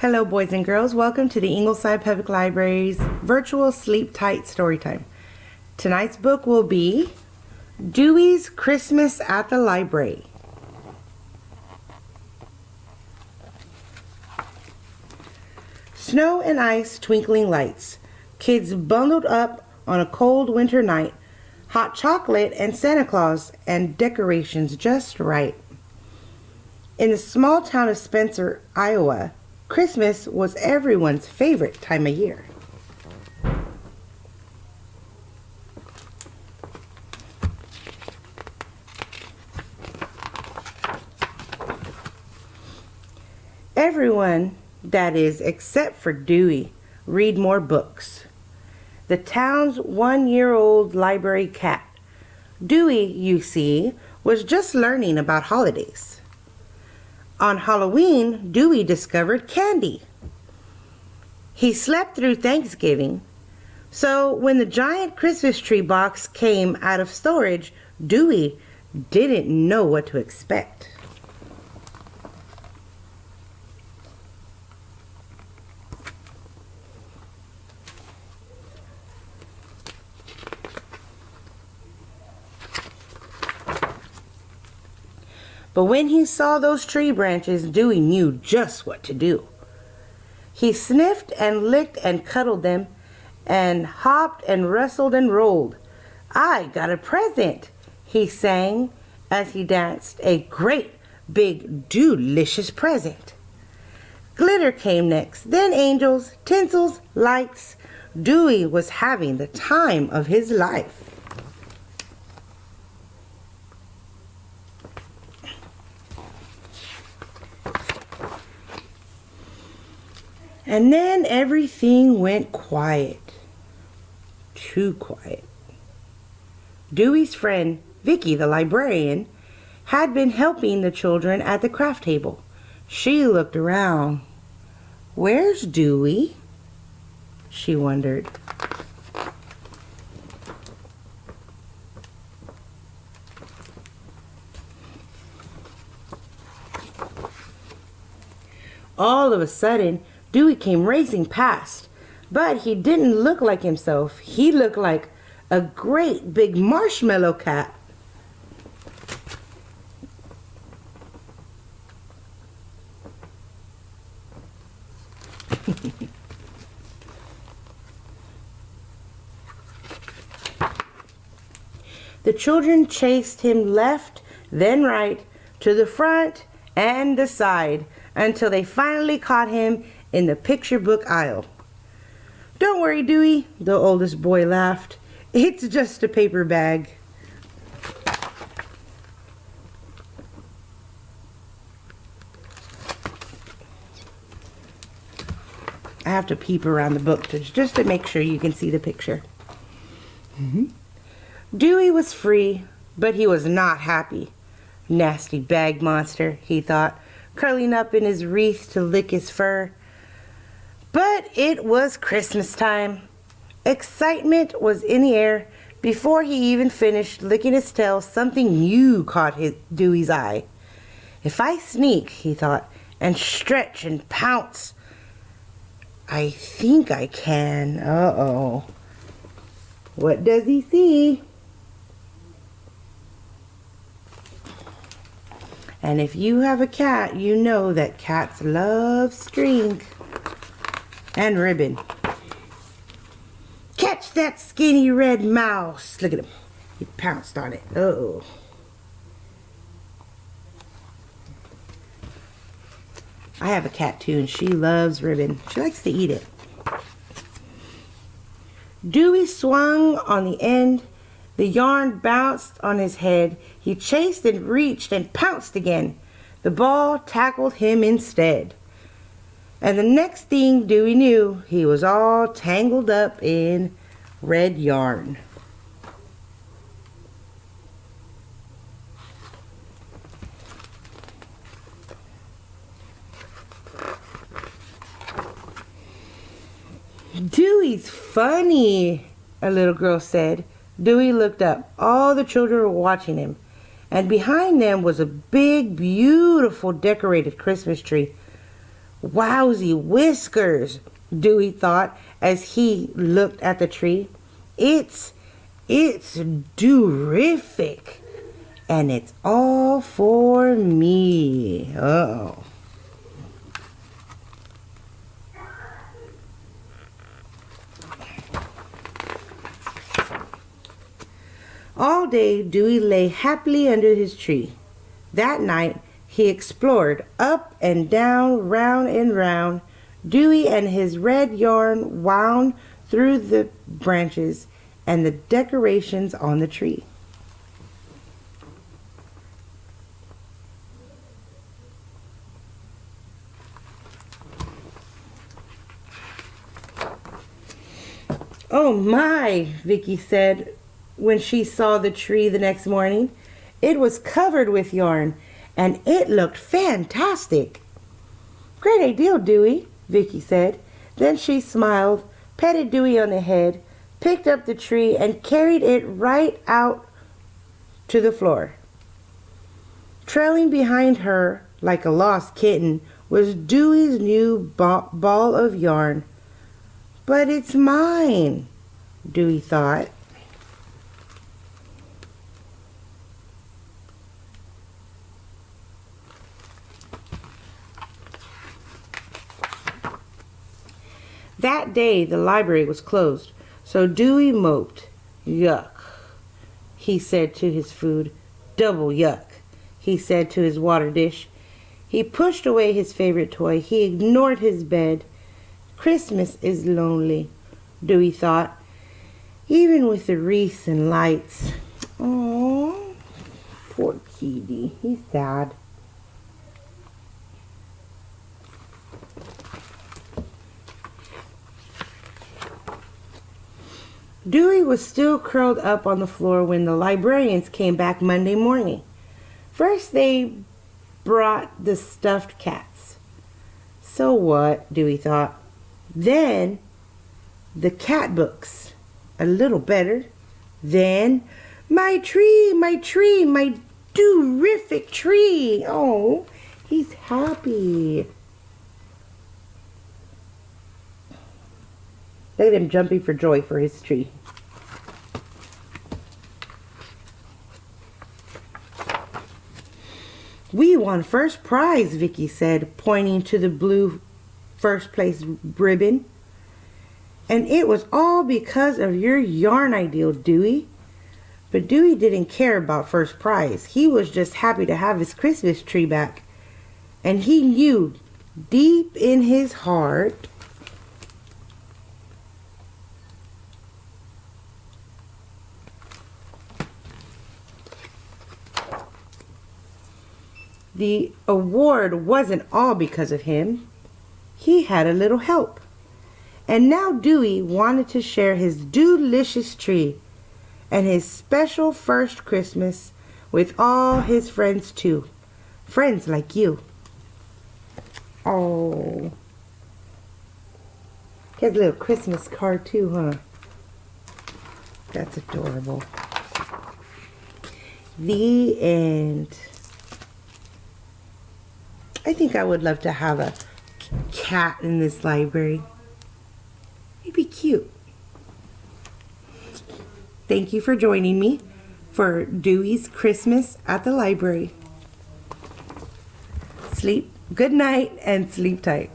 Hello boys and girls, welcome to the Ingleside Public Library's virtual Sleep Tight Storytime. Tonight's book will be Dewey's Christmas at the Library. Snow and ice, twinkling lights, kids bundled up on a cold winter night, hot chocolate and Santa Claus and decorations just right. In the small town of Spencer, Iowa, Christmas was everyone's favorite time of year. Everyone, that is, except for Dewey, read more books. The town's 1-year-old library cat. Dewey, you see, was just learning about holidays. On Halloween, Dewey discovered candy. He slept through Thanksgiving, so when the giant Christmas tree box came out of storage, Dewey didn't know what to expect. But when he saw those tree branches, Dewey knew just what to do. He sniffed and licked and cuddled them and hopped and wrestled and rolled. "I got a present," he sang as he danced, "a great big Dew-licious present." Glitter came next, then angels, tinsels, lights. Dewey was having the time of his life. And then everything went quiet. Too quiet. Dewey's friend, Vicki the librarian, had been helping the children at the craft table. She looked around. "Where's Dewey?" she wondered. All of a sudden, Dewey came racing past, but he didn't look like himself. He looked like a great big marshmallow cat. The children chased him left, then right, to the front and the side, until they finally caught him in the picture book aisle. "Don't worry, Dewey," the oldest boy laughed. "It's just a paper bag." I have to peep around the book just to make sure you can see the picture. Dewey was free, but he was not happy. "Nasty bag monster," he thought, curling up in his wreath to lick his fur. But it was Christmas time. Excitement was in the air. Before he even finished licking his tail, something new caught Dewey's eye. "If I sneak," he thought, "and stretch and pounce, I think I can." Uh-oh. What does he see? And if you have a cat, you know that cats love string and ribbon. "Catch that skinny red mouse." Look at him. He pounced on it. Uh-oh. I have a cat too, and she loves ribbon. She likes to eat it. Dewey swung on the end. The yarn bounced on his head. He chased and reached and pounced again. The ball tackled him instead. And the next thing Dewey knew, he was all tangled up in red yarn. "Dewey's funny," a little girl said. Dewey looked up. All the children were watching him, and behind them was a big, beautiful decorated Christmas tree Wowsy whiskers, Dewey thought as he looked at the tree. It's Dew-rific, and it's all for me. Uh-oh. All day, Dewey lay happily under his tree. That night, he explored up and down, round and round. Dewey and his red yarn wound through the branches and the decorations on the tree. "Oh my," Vicki said when she saw the tree the next morning. It was covered with yarn, and it looked fantastic. "Great idea, Dewey," Vicki said. Then she smiled, petted Dewey on the head, picked up the tree, and carried it right out to the floor. Trailing behind her like a lost kitten was Dewey's new ball of yarn. "But it's mine," Dewey thought. That day the library was closed, so Dewey moped. "Yuck," he said to his food. "Double yuck," he said to his water dish. He pushed away his favorite toy. He ignored his bed. "Christmas is lonely," Dewey thought, "even with the wreaths and lights." Oh, poor kitty. He's sad. Dewey was still curled up on the floor when the librarians came back Monday morning. First they brought the stuffed cats. So what, Dewey thought. Then the cat books. A little better. Then my tree, my Dew-rific tree. Oh, he's happy. Look at him jumping for joy for his tree. "We won first prize," Vicki said, pointing to the blue first place ribbon. "And it was all because of your yarn idea, Dewey." But Dewey didn't care about first prize. He was just happy to have his Christmas tree back. And he knew deep in his heart the award wasn't all because of him. He had a little help. And now Dewey wanted to share his Dew-licious tree and his special first Christmas with all his friends too. Friends like you. Oh. He has a little Christmas card too, huh? That's adorable. The end. I think I would love to have a cat in this library. He'd be cute. Thank you for joining me for Dewey's Christmas at the library. Sleep good night and sleep tight.